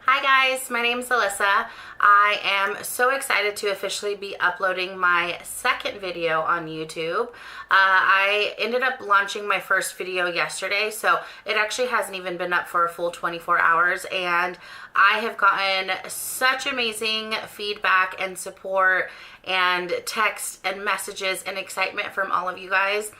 Hi guys, my name is Alyssa. I am so excited to officially be uploading my second video on YouTube. I ended up launching my first video yesterday, so it actually hasn't even been up for a full 24 hours, and I have gotten such amazing feedback and support and text and messages and excitement from all of you guys.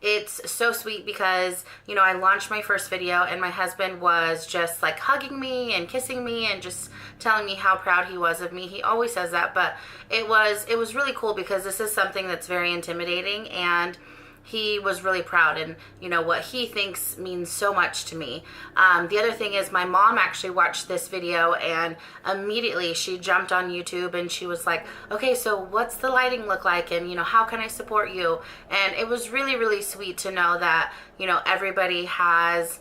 It's so sweet because, you know, I launched my first video and my husband was just like hugging me and kissing me and just telling me how proud he was of me. He always says that, but it was really cool because this is something that's very intimidating, and he was really proud, and you know what he thinks means so much to me. The other thing is my mom actually watched this video, and immediately she jumped on YouTube and she was like, okay, so what's the lighting look like, and you know, how can I support you? And it was really sweet to know that, you know, everybody has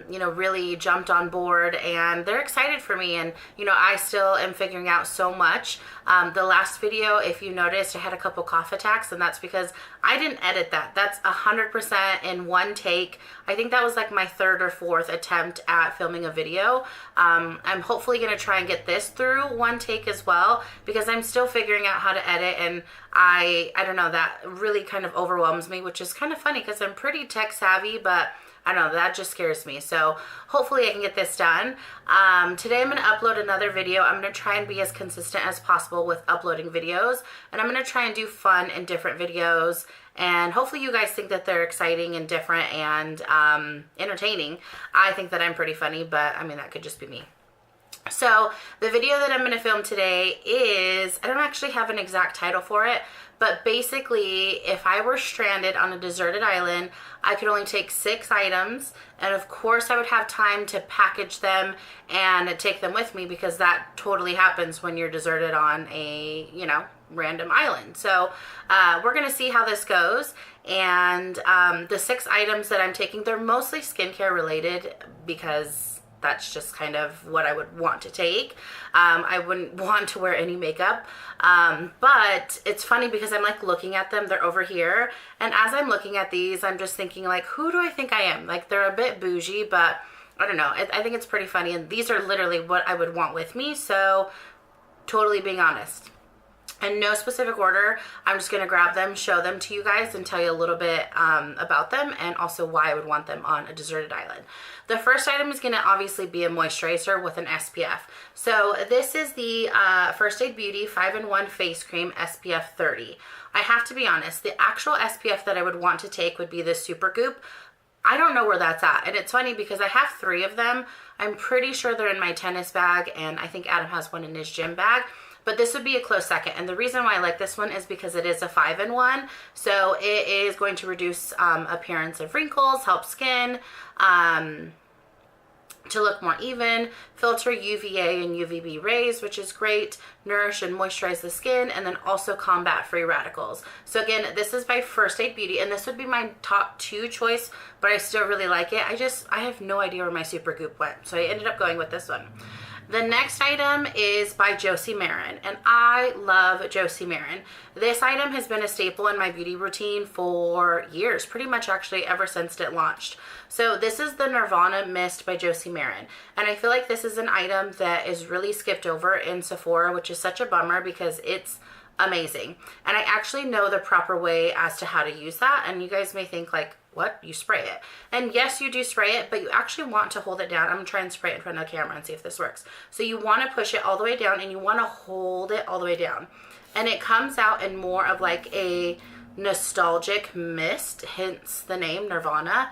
you know, really jumped on board and they're excited for me. And you know, I still am figuring out so much. The last video, if you noticed, I had a couple cough attacks, and that's because I didn't edit that. That's 100% in one take. I think that was like my third or fourth attempt at filming a video. I'm hopefully going to try and get this through one take as well, because I'm still figuring out how to edit, and I don't know, that really kind of overwhelms me, which is kind of funny because I'm pretty tech savvy, but I don't know, that just scares me. So hopefully I can get this done. Today I'm going to upload another video. I'm going to try and be as consistent as possible with uploading videos, and I'm going to try and do fun and different videos, and hopefully you guys think that they're exciting and different and entertaining. I think that I'm pretty funny, but I mean, that could just be me. So the video that I'm going to film today is, I don't actually have an exact title for it, but basically if I were stranded on a deserted island, I could only take 6 items, and of course I would have time to package them and take them with me, because that totally happens when you're deserted on a, you know, random island. So we're gonna see how this goes. And the 6 items that I'm taking, they're mostly skincare related, because that's just kind of what I would want to take. I wouldn't want to wear any makeup, but it's funny because I'm like looking at them, they're over here, and as I'm looking at these, I'm just thinking like, who do I think I am? Like, they're a bit bougie, but I don't know, I think it's pretty funny, and these are literally what I would want with me, so totally being honest. In no specific order, I'm just going to grab them, show them to you guys, and tell you a little bit about them, and also why I would want them on a deserted island. The first item is going to obviously be a moisturizer with an SPF. So this is the First Aid Beauty 5-in-1 Face Cream SPF 30. I have to be honest, the actual SPF that I would want to take would be this Super Goop. I don't know where that's at, and it's funny because I have 3 of them. I'm pretty sure they're in my tennis bag, and I think Adam has one in his gym bag. But this would be a close second, and the reason why I like this one is because it is a 5-in-1, so it is going to reduce appearance of wrinkles, help skin to look more even, filter UVA and UVB rays, which is great, nourish and moisturize the skin, and then also combat free radicals. So again, this is by First Aid Beauty, and this would be my top 2 choice, but I still really like it. I have no idea where my Super Goop went, so I ended up going with this one. The next item is by Josie Maran, and I love Josie Maran. This item has been a staple in my beauty routine for years, pretty much actually ever since it launched. So this is the Nirvana Mist by Josie Maran, and I feel like this is an item that is really skipped over in Sephora, which is such a bummer because it's amazing. And I actually know the proper way as to how to use that, and you guys may think like, what? You spray it. And yes, you do spray it, but you actually want to hold it down. I'm gonna try and spray it in front of the camera and see if this works. So you want to push it all the way down, and you want to hold it all the way down. And it comes out in more of like a nostalgic mist, hence the name Nirvana.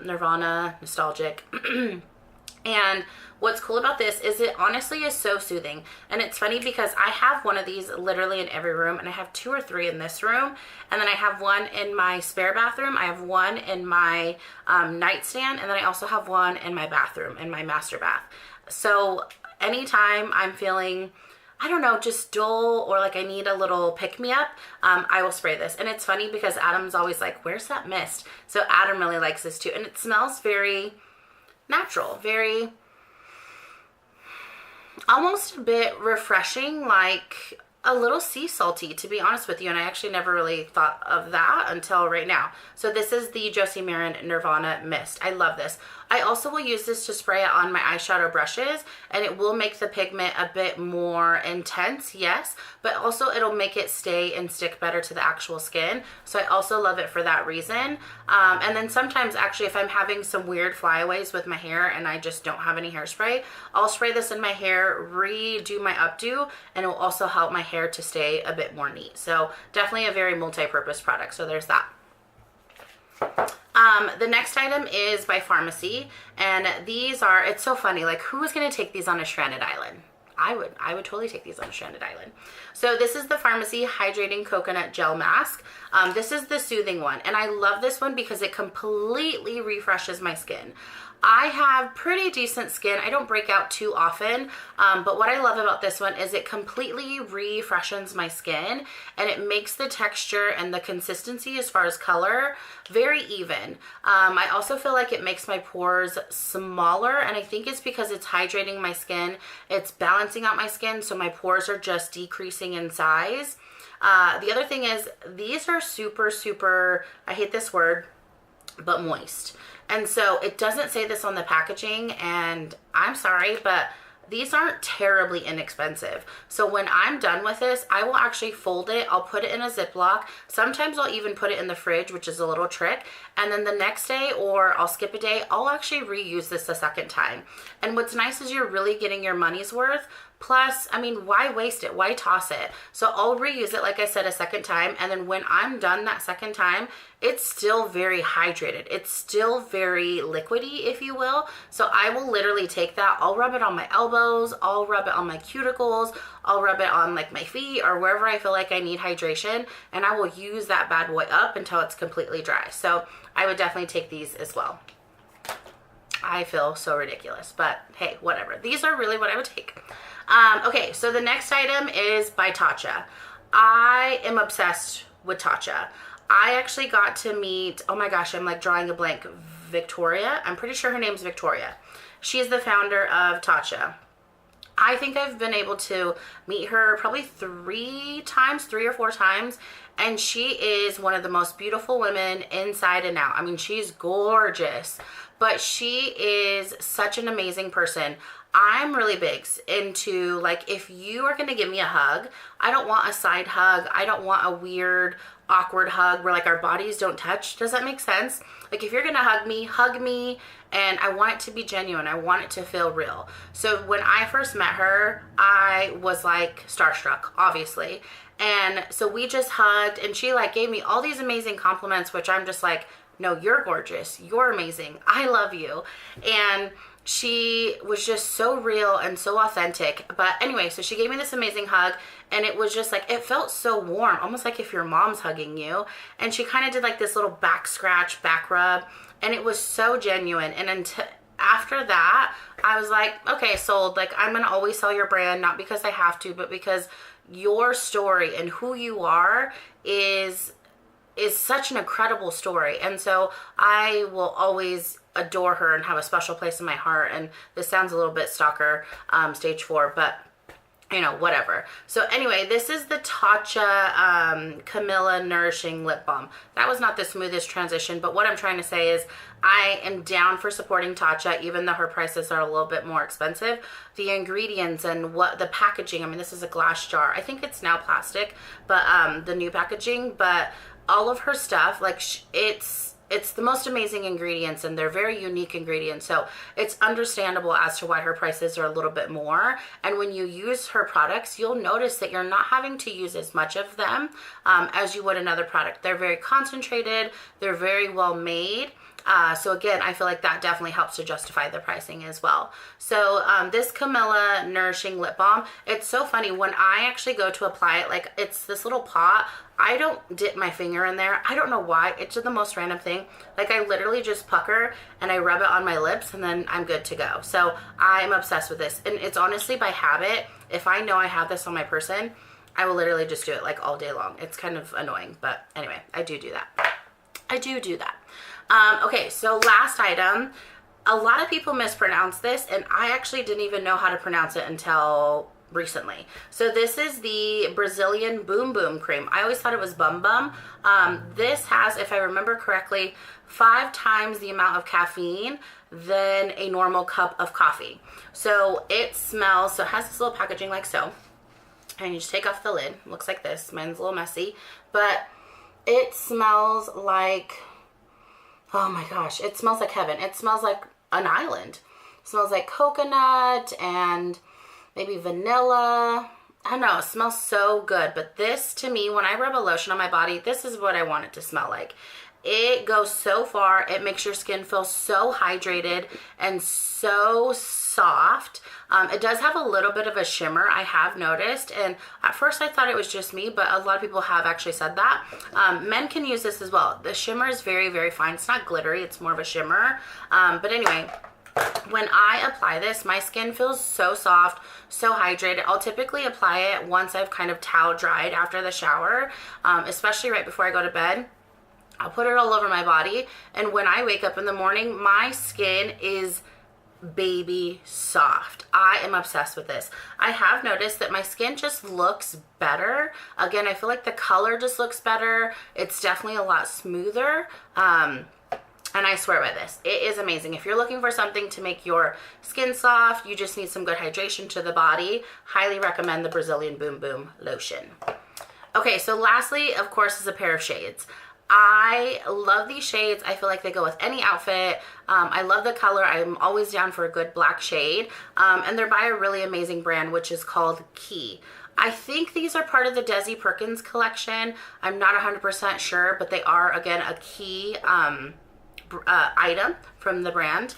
Nirvana, nostalgic. And what's cool about this is it honestly is so soothing. And it's funny because I have one of these literally in every room, and I have 2 or 3 in this room, and then I have one in my spare bathroom, I have one in my nightstand, and then I also have one in my bathroom, in my master bath. So anytime I'm feeling, I don't know, just dull, or like I need a little pick-me-up, I will spray this. And it's funny because Adam's always like, where's that mist? So Adam really likes this too, and it smells very natural, very, almost a bit refreshing, like a little sea salty, to be honest with you, and I actually never really thought of that until right now. So this is the Josie Maran Nirvana Mist. I love this. I also will use this to spray it on my eyeshadow brushes, and it will make the pigment a bit more intense, yes, but also it'll make it stay and stick better to the actual skin. So I also love it for that reason. And then sometimes actually if I'm having some weird flyaways with my hair and I just don't have any hairspray, I'll spray this in my hair, redo my updo, and it will also help my hair to stay a bit more neat. So definitely a very multi-purpose product. So there's that. The next item is by Pharmacy, and these are, it's so funny, like who is going to take these on a stranded island? I would totally take these on a stranded island. So this is the Pharmacy Hydrating Coconut Gel Mask. This is the soothing one, and I love this one because it completely refreshes my skin. I have pretty decent skin. I don't break out too often, but what I love about this one is it completely refreshes my skin, and it makes the texture and the consistency as far as color very even. I also feel like it makes my pores smaller, and I think it's because it's hydrating my skin. It's balancing out my skin, so my pores are just decreasing in size. The other thing is these are super, super, I hate this word, but moist. And so it doesn't say this on the packaging, and I'm sorry, but these aren't terribly inexpensive. So when I'm done with this, I will actually fold it. I'll put it in a Ziploc. Sometimes I'll even put it in the fridge, which is a little trick. And then the next day, or I'll skip a day, I'll actually reuse this a second time. And what's nice is you're really getting your money's worth. Plus, I mean, why waste it? Why toss it? So I'll reuse it, like I said, a second time. And then when I'm done that second time, it's still very hydrated. It's still very liquidy, if you will. So I will literally take that. I'll rub it on my elbows. I'll rub it on my cuticles. I'll rub it on like my feet or wherever I feel like I need hydration. And I will use that bad boy up until it's completely dry. So I would definitely take these as well. I feel so ridiculous, but hey, whatever. These are really what I would take. Okay, so the next item is by Tatcha. I am obsessed with Tatcha. I actually got to meet, oh my gosh, I'm like drawing a blank, Victoria. I'm pretty sure her name's Victoria. She's the founder of Tatcha. I think I've been able to meet her probably 3 or 4 times, and she is one of the most beautiful women inside and out. I mean, she's gorgeous, but she is such an amazing person. I'm really big into, like, if you are going to give me a hug, I don't want a side hug. I don't want a weird, awkward hug where, like, our bodies don't touch. Does that make sense? Like, if you're going to hug me, and I want it to be genuine. I want it to feel real. So when I first met her, I was, like, starstruck, obviously. And so we just hugged, and she, like, gave me all these amazing compliments, which I'm just like, no, you're gorgeous. You're amazing. I love you. And she was just so real and so authentic. But anyway, so she gave me this amazing hug, and it was just like, it felt so warm, almost like if your mom's hugging you. And she kind of did like this little back scratch, back rub, and it was so genuine. And until after that, I was like, okay, sold. Like, I'm going to always sell your brand, not because I have to, but because your story and who you are is such an incredible story. And so I will always adore her and have a special place in my heart. And this sounds a little bit stalker, stage 4, but you know, whatever. So anyway, this is the Tatcha Camellia Nourishing Lip Balm. That was not the smoothest transition, but what I'm trying to say is I am down for supporting Tatcha, even though her prices are a little bit more expensive. The ingredients and what the packaging, I mean, this is a glass jar. I think it's now plastic, but the new packaging, but all of her stuff, like, it's the most amazing ingredients, and they're very unique ingredients. So it's understandable as to why her prices are a little bit more. And when you use her products, you'll notice that you're not having to use as much of them as you would another product. They're very concentrated. They're very well made. So again, I feel like that definitely helps to justify the pricing as well. So this Camellia Nourishing Lip Balm, it's so funny. When I actually go to apply it, like, it's this little pot. I don't dip my finger in there. I don't know why. It's just the most random thing. Like, I literally just pucker and I rub it on my lips, and then I'm good to go. So I'm obsessed with this. And it's honestly by habit. If I know I have this on my person, I will literally just do it like all day long. It's kind of annoying, but anyway, I do that. I do that. Okay, so last item. A lot of people mispronounce this, and I actually didn't even know how to pronounce it until recently. So this is the Brazilian Boom Boom cream. I always thought it was Bum Bum. This has, if I remember correctly, 5 times the amount of caffeine than a normal cup of coffee. So it smells, so it has this little packaging like so. And you just take off the lid. Looks like this. Mine's a little messy. But it smells like, oh my gosh, it smells like heaven. It smells like an island. It smells like coconut and maybe vanilla. I don't know, it smells so good. But this, to me, when I rub a lotion on my body, this is what I want it to smell like. It goes so far. It makes your skin feel so hydrated and so soft. It does have a little bit of a shimmer, I have noticed, and at first I thought it was just me, but a lot of people have actually said that. Men can use this as well. The shimmer is very, very fine. It's not glittery, it's more of a shimmer. But anyway, when I apply this, my skin feels so soft, so hydrated. I'll typically apply it once I've kind of towel dried after the shower, especially right before I go to bed. I'll put it all over my body, and when I wake up in the morning, my skin is baby soft. I am obsessed with this. I have noticed that my skin just looks better. Again, I feel like the color just looks better. It's definitely a lot smoother. And I swear by this, it is amazing. If you're looking for something to make your skin soft, you just need some good hydration to the body, highly recommend the Brazilian Boom Boom lotion. Okay, so lastly, of course, is a pair of shades. I love these shades. I feel like they go with any outfit. I love the color. I'm always down for a good black shade. And they're by a really amazing brand, which is called Key. I think these are part of the Desi Perkins collection. I'm not 100% sure, but they are, again, a Key item from the brand.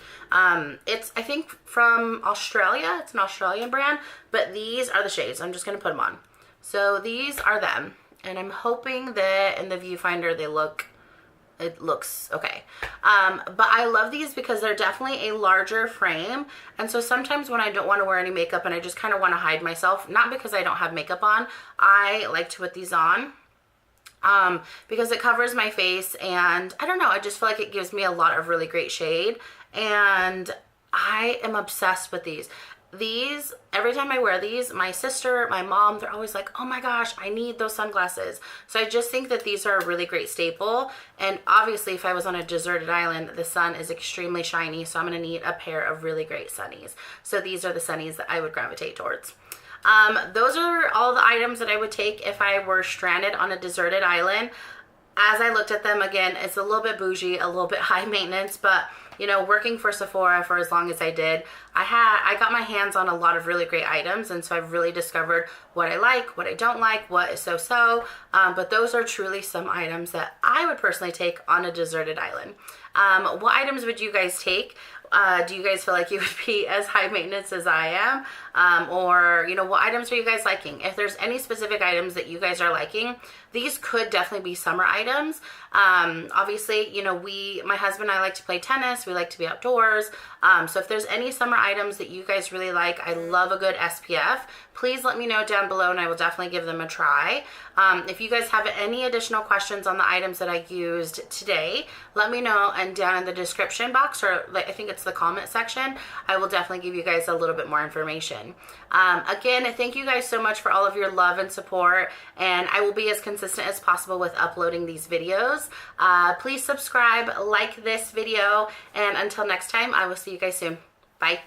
It's, I think, from Australia. It's an Australian brand, but these are the shades. I'm just going to put them on. So these are them, and I'm hoping that in the viewfinder it looks okay. But I love these because they're definitely a larger frame, and so sometimes when I don't want to wear any makeup and I just kind of want to hide myself, not because I don't have makeup on, I like to put these on. Because it covers my face, and I don't know, I just feel like it gives me a lot of really great shade, and I am obsessed with these. These, every time I wear these, my sister, my mom, they're always like, oh my gosh, I need those sunglasses. So I just think that these are a really great staple, and obviously if I was on a deserted island, the sun is extremely shiny, so I'm going to need a pair of really great sunnies. So these are the sunnies that I would gravitate towards. Those are all the items that I would take if I were stranded on a deserted island. As I looked at them, again, it's a little bit bougie, a little bit high maintenance, but you know, working for Sephora for as long as I did, I got my hands on a lot of really great items, and so I've really discovered what I like, what I don't like, what is so-so, but those are truly some items that I would personally take on a deserted island. What items would you guys take? Do you guys feel like you would be as high maintenance as I am? Or, you know, what items are you guys liking? If there's any specific items that you guys are liking, these could definitely be summer items. Obviously, you know, my husband and I like to play tennis. We like to be outdoors. So if there's any summer items that you guys really like, I love a good SPF. Please let me know down below, and I will definitely give them a try. If you guys have any additional questions on the items that I used today, let me know, and down in the description box, or I think it's the comment section, I will definitely give you guys a little bit more information. Again, thank you guys so much for all of your love and support, and I will be as consistent as possible with uploading these videos. Please subscribe, like this video, and until next time, I will see you guys soon. Bye.